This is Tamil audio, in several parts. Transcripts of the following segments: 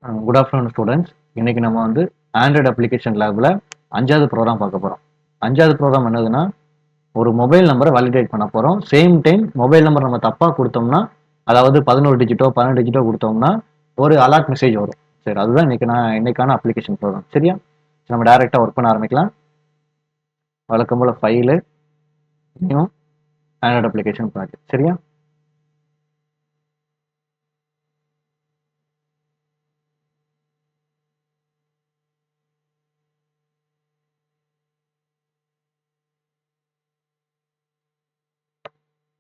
Good afternoon students. இன்னைக்கு நம்ம வந்து ஆண்ட்ராய்டு அப்ளிகேஷன் லேப்ல 5வது ப்ரோக்ராம் பார்க்க போறோம். 5வது ப்ரோக்ராம் என்னதுன்னா, ஒரு மொபைல் நம்பரை வேலிடேட் பண்ண போறோம். சேம் டைம் மொபைல் நம்பர் நம்ம தப்பா கொடுத்தோம்னா, அதாவது 11 டிஜிட்டோ 12 டிஜிட்டோ கொடுத்தோம்னா ஒரு அலர்ட் மெசேஜ் வரும். சரி, அதுதான் இன்னைக்கான அப்ளிகேஷன் ப்ரோக்ராம். சரியா? நம்ம டைரக்டா ஒர்க் பண்ண ஆரம்பிக்கலாம். வழக்கம் போல file, new, Android application project. சரியா?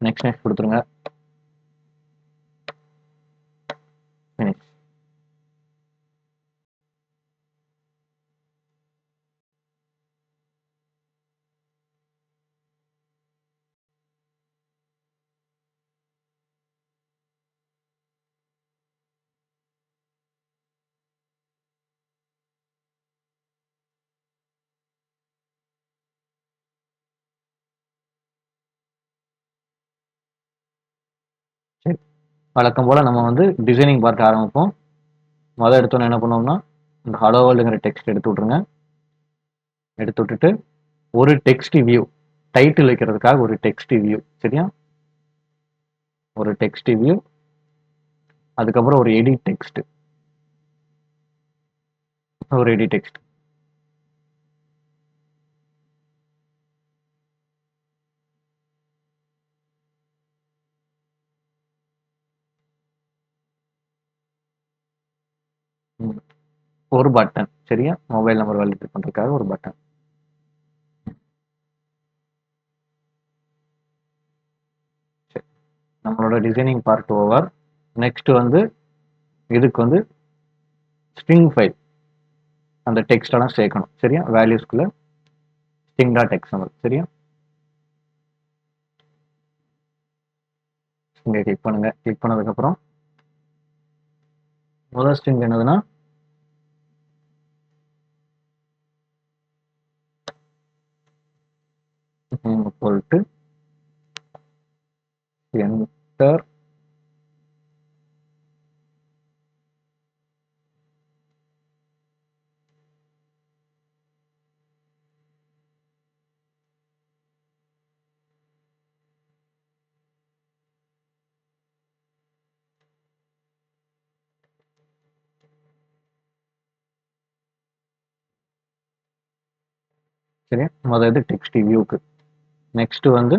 நெக்ஸ்ட் கொடுத்துருங்க. Finish. சரி, வழக்கம் போல நம்ம வந்து டிசைனிங் பார்க்க ஆரம்பிப்போம். முதல் எடுத்தோன்னு என்ன பண்ணுவோம்னா, இந்த ஹலோ வேர்ல்டுங்கிற டெக்ஸ்ட் எடுத்து விட்ருங்க. எடுத்து விட்டுட்டு ஒரு டெக்ஸ்ட் வியூ, டைட்டில் வைக்கிறதுக்காக ஒரு டெக்ஸ்ட் வியூ. சரியா? ஒரு டெக்ஸ்ட் வியூ, அதுக்கப்புறம் ஒரு எடிட் டெக்ஸ்ட். ஒரு எடிட் டெக்ஸ்ட். ஒரு பட்டன். சரியா? மொபைல் நம்பர் வேலிடேட் பண்றதுக்காக ஒரு பட்டன். சரி, நம்மளோட டிசைனிங் பார்ட் ஓவர். நெக்ஸ்ட் வந்து இதுக்கு வந்து ஸ்ட்ரிங் ஃபைல், அந்த டெக்ஸ்ட் எல்லாம் சேர்க்கணும். சரியா? வேல்யூஸ்குள்ள ஸ்ட்ரிங் டாட் எக்ஸ்எம்எல். சரியா? இங்க கிளிக் பண்ணுங்க. கிளிக் பண்ணதுக்கு அப்புறம் முதல் ஸ்ட்ரிங் என்னதுன்னா, போட்டு என்டர். சரியா? முதல் இது டெக்ஸ்ட் வியூக்கு. நெக்ஸ்ட் வந்து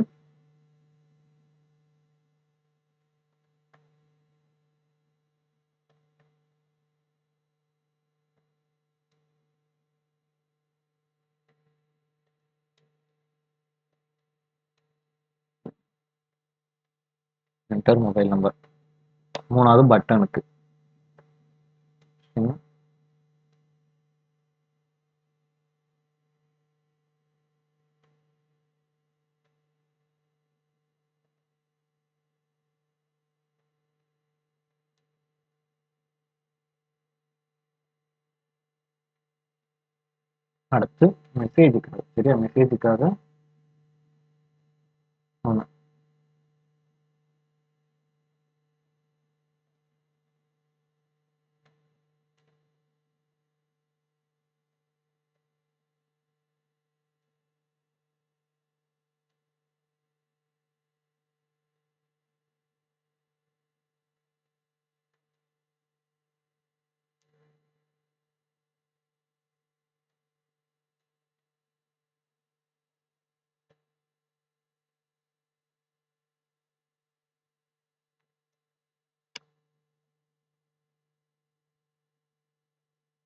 என்டர் மொபைல் நம்பர். மூணாவது பட்டனுக்கு. அடுத்து மெசேஜுக்காக. சரியா? மெசேஜுக்காக ஒன்று.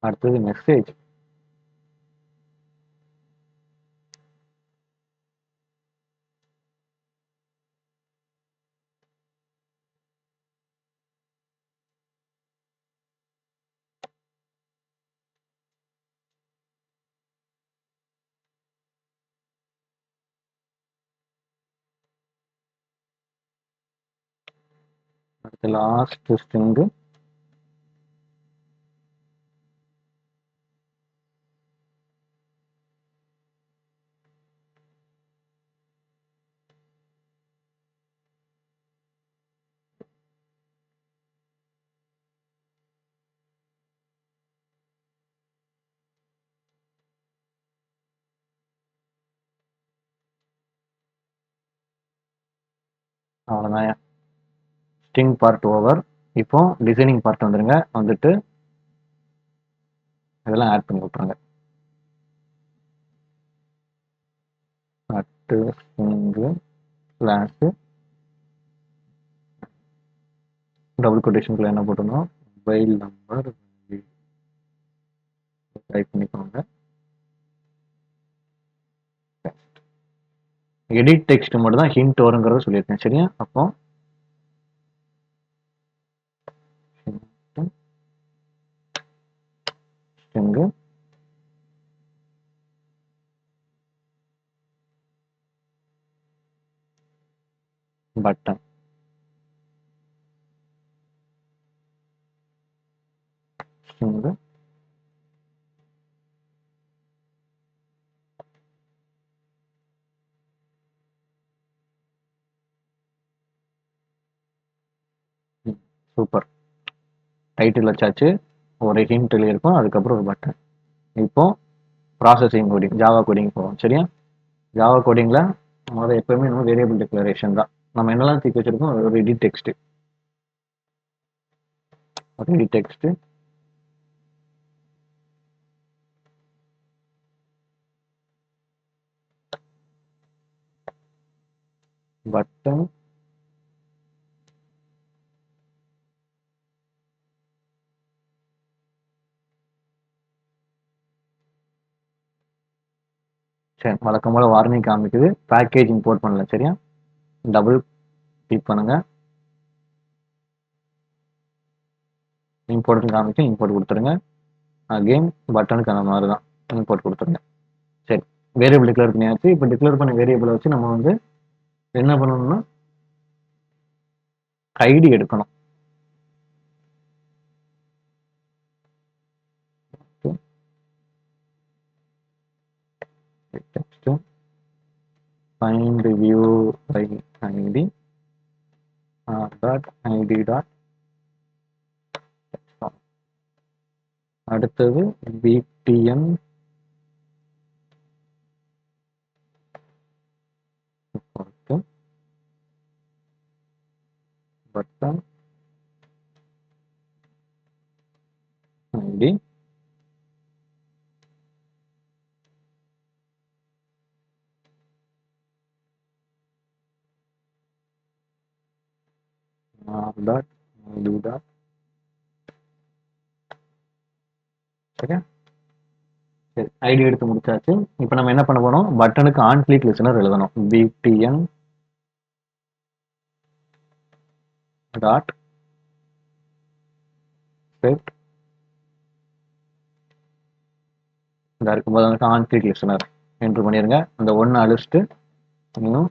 அடுத்தது மெசேஜ். அடுத்து லாஸ்ட் ஸ்ட்ரிங்கு அவ்வளோதான். String part over. இப்போ டிசைனிங் பார்ட் வந்துருங்க. வந்துட்டு இதெல்லாம் ஆட் பண்ணி விட்ருங்க. அட்டு ஸ்ட்ரிங்கு ஸ்லாஷ் டபுள் கொட்டேஷனுக்குள்ள என்ன போட்டணும், மொபைல் நம்பர் டைப் பண்ணிக்கோங்க. எடிட் டெக்ஸ்ட் மட்டும் தான் ஹிண்ட் வருங்கிறத சொல்லியிருக்கேன். சரியா? அப்போ string button string super. Title வச்சாச்சு, ஒரு ஹிண்ட் இருக்கும், அதுக்கப்புறம் ஒரு பட்டன். இப்போ ப்ராசஸிங் கோடிங், ஜாவா கோடிங் போவோம். சரியா? ஜாவா கோடிங்கில் முதல்ல எப்பவுமே நம்ம வேரியபிள் டிக்ளரேஷன் தான். நம்ம என்னெல்லாம் தூக்கி வச்சிருக்கோம், ஒரு எடிட் டெக்ஸ்ட், ஒரு எடிட் டெக்ஸ்ட் பட்டன் சரி, வழக்கம் போல வார்னிங் காமிக்குது, பேக்கேஜ் இம்போர்ட் பண்ணல. சரியா? டபுள் கிளிக் பண்ணுங்க, இம்போர்ட் காமிச்சு இம்போர்ட் கொடுத்துருங்க. அகெயின் பட்டனுக்கு அந்த மாதிரி தான் இம்போர்ட் கொடுத்துருங்க. சரி, வேரியபிள் டிக்ளேர் பண்ணியாச்சு. இப்போ டிக்ளேர் பண்ண வேரியபிளை வச்சு நம்ம வந்து என்ன பண்ணணும்னா ஐடி எடுக்கணும். Text find view by ID dot ID dot. அடுத்தது BTN button ID dot ID dot. சரியா? சரி, ஐடி எடுத்து முடிச்சாச்சு. இப்போ நம்ம என்ன பண்ண போறோம், பட்டனுக்கு ஆன் கிளிக் லிசனர் எழுதணும். PTN dot set. இந்த இருக்கும்போது ஆன் கிளிக் லிசனர் என்ட்ரு பண்ணிருங்க. அந்த ஒன்று அழிச்சிட்டு இன்னும்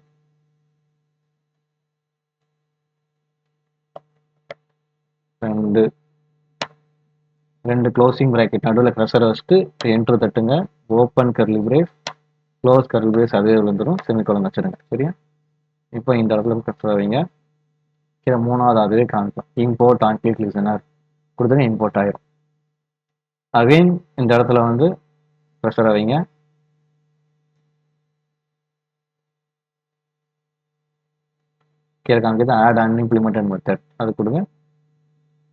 ரெண்டு க்ளோசிங் பிராக்கெட் நடுவில் ப்ரெஷர் வச்சுட்டு என்ட்ரு தட்டுங்க. Open curly brace, close curly brace அதே விழுந்துடும், செமிகோலன் வச்சிருங்க. சரியா? இப்போ இந்த இடத்துல ப்ரெஷர் வைங்க. கீழே மூணாவது அதுவே காமிக்கும், இம்போர்ட் ஆன் கிளிக் லிசனர் கொடுத்துங்க, இம்போர்ட் ஆயிரும். அகைன் இந்த இடத்துல வந்து ப்ரெஷரை வைங்க. கீழே காமிக்கிறது ஆட் அன்இம்ப்ளிமெண்டட் மெத்தட், அது கொடுங்க,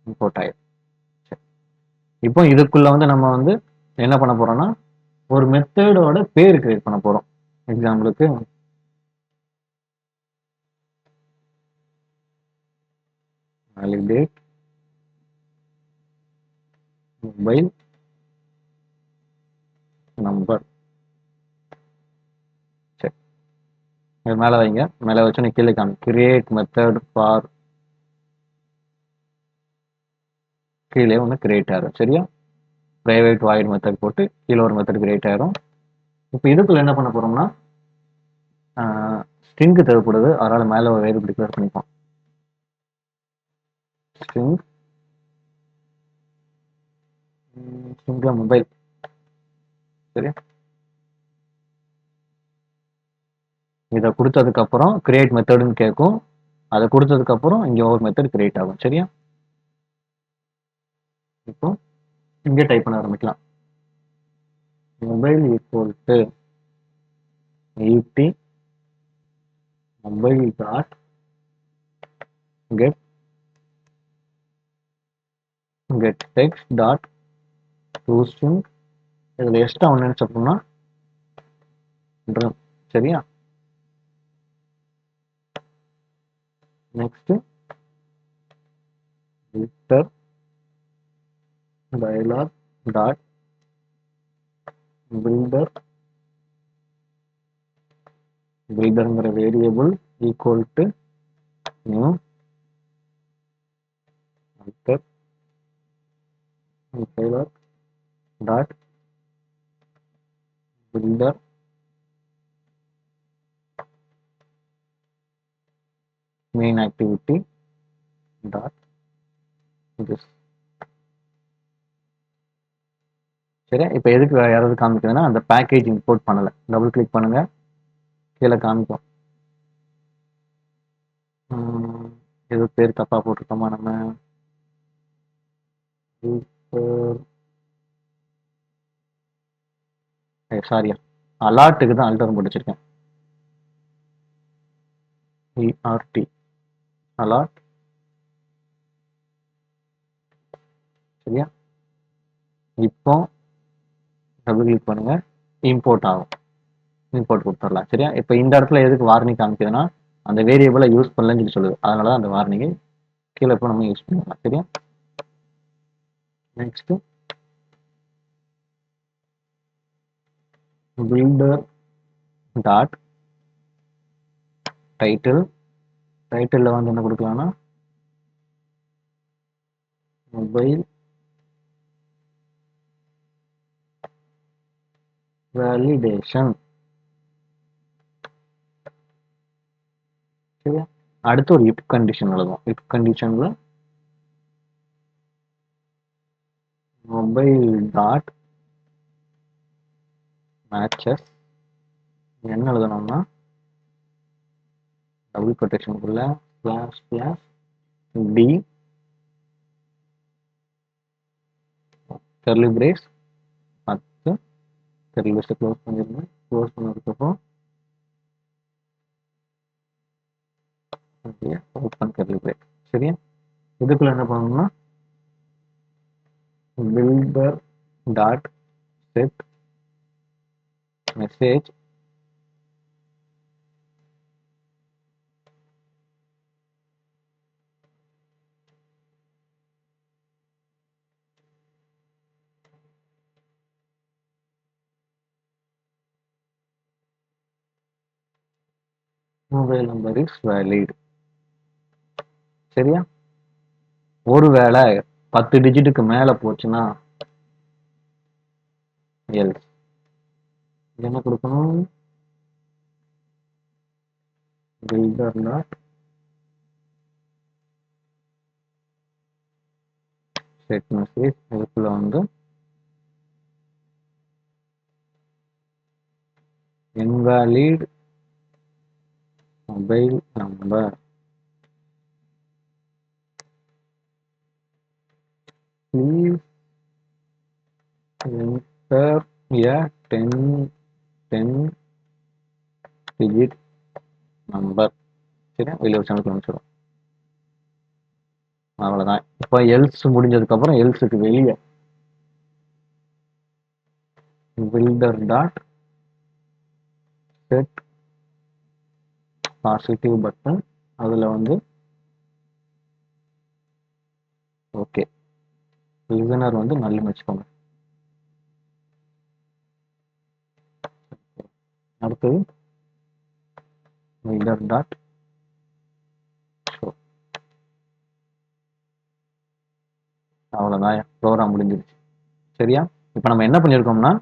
இம்போர்ட் ஆயிரும். இப்போ இதுக்குள்ள வந்து நம்ம வந்து என்ன பண்ண போறோம்னா ஒரு மெத்தடோட பேர் கிரியேட் பண்ண போறோம். எக்ஸாம்பிளுக்கு validate mobile number. சரி, இது மேல வைங்க. மேல வச்சு கீழே காமி கிரியேட் மெத்தட் ஃபார், கீழே ஒன்று கிரியேட் ஆயிரும். சரியா? பிரைவேட் வாய்ட் மெத்தட் போட்டு கீழே ஒரு மெத்தட் கிரியேட் ஆயிரும். இப்போ இதுக்குள்ள என்ன பண்ண போறோம்னா ஸ்ட்ரிங் தேவைப்படுது, அதனால மேல ஒரு வேரியபிள் டிக்ளேர் பண்ணிப்போம். ஸ்ட்ரிங் ஸ்ட்ரிங்ல மொபைல். சரியா? இதை கொடுத்ததுக்கு அப்புறம் கிரியேட் மெத்தட்னு கேட்கும். அதை கொடுத்ததுக்கு அப்புறம் இங்க ஒரு மெத்தட் கிரியேட் ஆகும். சரியா? இப்போ இங்கே டைப் பண்ண ஆரம்பிக்கலாம். Mobile equal to 80 mobile dot get get text dot toString இதுல எக்ஸ்ட்ரா ஒன்று நினைச்சோம்னா சரியா. Next filter dialog dot builder builderங்கிற variable equal to new filter dialog dot builder main activity dot this. சரி, இப்போ எதுக்கு யாராவது காமிக்குதுன்னா அந்த பேக்கேஜ் இம்போர்ட் பண்ணல. டபுள் கிளிக் பண்ணுங்க, கீழே காமிக்கும். எது பேர் தப்பா போட்டிருக்கோமா நம்ம? சாரியா, அலாட்டுக்கு தான் அல்டர் படிச்சிருக்கேன். ERT அலாட். சரியா, இப்போ டபுள் கிளிக் பண்ணுங்க, இம்போர்ட் ஆகும். இம்போர்ட் கொடுத்துடலாம். சரியா, இப்போ இந்த இடத்துல எதுக்கு வார்னிங் காமிக்குதுன்னா அந்த வேரியபிளை யூஸ் பண்ணலன்னு சொல்லி சொல்லுது. அதனால தான் அந்த வார்னிங்கை கீழே இப்போ நம்ம யூஸ் பண்ணிடலாம். சரியா, next builder dot title. Title வந்து என்ன கொடுக்கலாம்னா மொபைல் வேலிடேஷன். சரியா, அடுத்து ஒரு இஃப் கண்டிஷன் எழுதுவோம். இஃப் கண்டிஷன்ல மொபைல் டாட் மேட்சஸ் என்ன எழுதணும்னா டபுள் கொட்டேஷனுக்குள்ள slash slash D curly brace 10 curly brace close பண்ணிருந்தேன். க்ளோஸ் பண்ணதுக்கப்புறம் ஓப்பன் கர்லி பிரேஸ். சரியா, இதுக்குள்ள என்ன பண்ணணும்னா builder dot set message mobile number is valid. சரியா, ஒருவேளை 10 டிஜிட்டுக்கு மேல போச்சுன்னா எல்ஸ் என்ன கொடுக்கணும்? builder dot set message. இதுக்குள்ள வந்து invalid mobile number. Please enter a 10 digit number. சரியா, வெளியே ஒரு சேனல் காமிச்சிடும். அவ்வளவுதான். இப்போ எல்ஸ் முடிஞ்சதுக்கு அப்புறம் எல்ஸுக்கு வெளியே builder dot set positive button. அதுல வந்து ஓகே லிசனர் வந்து நல்ல வச்சுக்கோங்க. அடுத்தது builder dot show. அவ்வளவுதான், ப்ரோக்ராம் முடிஞ்சிருச்சு. சரியா, இப்போ நம்ம என்ன பண்ணியிருக்கோம்னா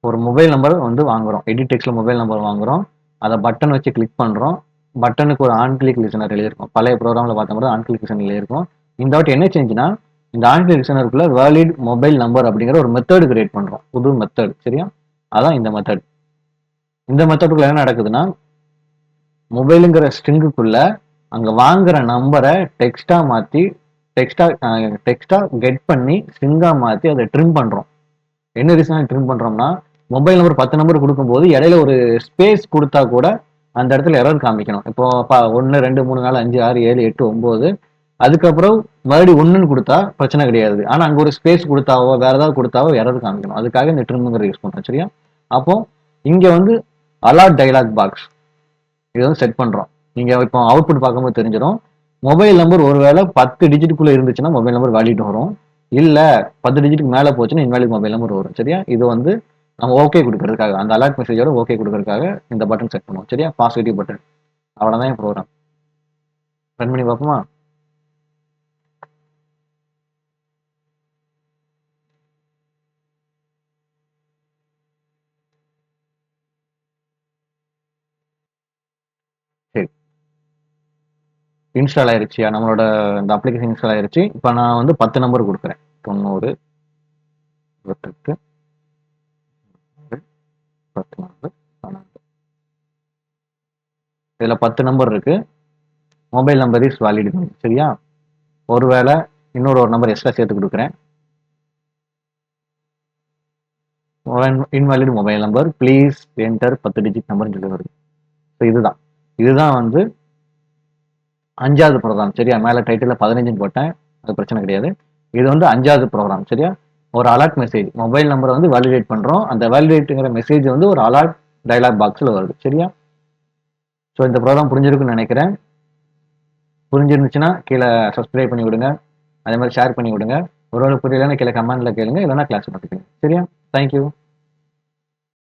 ஒரு மொபைல் நம்பர் வந்து வாங்குறோம். எடிட் டெக்ஸ்ட்ல மொபைல் நம்பர் வாங்குறோம். அதை பட்டன் வச்சு கிளிக் பண்றோம். பட்டனுக்கு ஒரு ஆன் கிளிக் லிசனர் எழுதியிருக்கும். பழைய ப்ரோக்ராம்ல பார்த்த மாதிரி ஆன் கிளிக் லிசனர் எழுதியிருக்கும். இந்த வாட்டி என்ன சேஞ்சுனா இந்த ஆன் கிளிக் லிசனருக்குள்ள வேலிட் மொபைல் நம்பர் அப்படிங்கிற ஒரு மெத்தட் கிரியேட் பண்றோம். புது மெத்தட். சரியா, அதான் இந்த மெத்தட். இந்த மெத்தடுக்குள்ள என்ன நடக்குதுன்னா மொபைலுங்கிற ஸ்ட்ரிங்குக்குள்ள அங்க வாங்குற நம்பரை டெக்ஸ்டா மாத்தி டெக்ஸ்டா கெட் பண்ணி ஸ்ட்ரிங்கா மாத்தி அதை ட்ரிம் பண்றோம். என்ன ரீசன் ட்ரிம் பண்றோம்னா மொபைல் நம்பர் 10 நம்பர் கொடுக்கும்போது இடையில ஒரு ஸ்பேஸ் கொடுத்தா கூட அந்த இடத்துல எரர் காமிக்கணும். இப்போ 1 2 3 4 5 6 7 8 9 அதுக்கப்புறம் மறுபடியும் 1ன்னு கொடுத்தா பிரச்சனை கிடையாது. ஆனா அங்க ஒரு ஸ்பேஸ் கொடுத்தாவோ வேற ஏதாவது கொடுத்தாவோ எரர் காமிக்கணும். அதுக்காக இந்த ட்ரிம்ங்கிறது யூஸ் பண்றோம். சரியா? அப்போ இங்க வந்து அலாட் டயலாக் பாக்ஸ் இது வந்து செட் பண்றோம். நீங்க இப்போ அவுட்புட் பார்க்கும்போது தெரிஞ்சிடும். மொபைல் நம்பர் ஒருவேளை 10 டிஜிட்டுக்குள்ள இருந்துச்சுன்னா மொபைல் நம்பர் வேலிட் வரும். இல்ல 10 டிஜிட்டுக்கு மேல போச்சுன்னா இன்வாலிட் மொபைல் நம்பர் வரும். சரியா? இது வந்து நம்ம ஓகே கொடுக்கறதுக்காக, அந்த அலர்ட் மெசேஜோட ஓகே கொடுக்கறதுக்காக இந்த பட்டன் செட் பண்ணுவோம். சரியா? Positive button. அவ்வளவுதான் என் ப்ரோக்ராம். ரன் பண்ணி பார்ப்போமா? சரி, இன்ஸ்டால் ஆயிருச்சு. நம்மளோட இந்த அப்ளிகேஷன் இன்ஸ்டால் ஆயிருச்சு. இப்போ நான் வந்து 10 நம்பர் கொடுக்குறேன். 90 28 19 12. இதுல 10 நம்பர் இருக்கு. Mobile number is valid. சரியா? ஒருவேளை இன்னொரு நம்பர் எக்ஸ்ட்ரா சேர்த்து கொடுக்குறேன். Invalid mobile number please enter 10 digit நம்பர்னு சொல்லி வருது. ஸோ இதுதான் வந்து 5வது ப்ரோக்ராம். சரியா? மேல டைட்டில் 15ன்னு போட்டேன், அது பிரச்சனை கிடையாது. இது வந்து 5வது ப்ரோக்ராம். சரியா? ஒரு அலர்ட் மெசேஜ், மொபைல் நம்பரை வந்து வேலிடேட் பண்றோம். அந்த வேலிடேட்டுங்கிற மெசேஜ் வந்து ஒரு அலர்ட் டயலாக் பாக்ஸ்ல வருது. சரியா? ஸோ இந்த ப்ரோக்ராம் புரிஞ்சிருக்குன்னு நினைக்கிறேன். புரிஞ்சிருந்துச்சுன்னா கீழே சப்ஸ்கிரைப் பண்ணி விடுங்க. அதே மாதிரி ஷேர் பண்ணி விடுங்க. ஒருவேளை புரியலன்னா கீழே கமெண்ட்ல கேளுங்க, இல்லைன்னா கிளாஸ் பார்த்துக்கங்க. சரியா? தேங்க்யூ.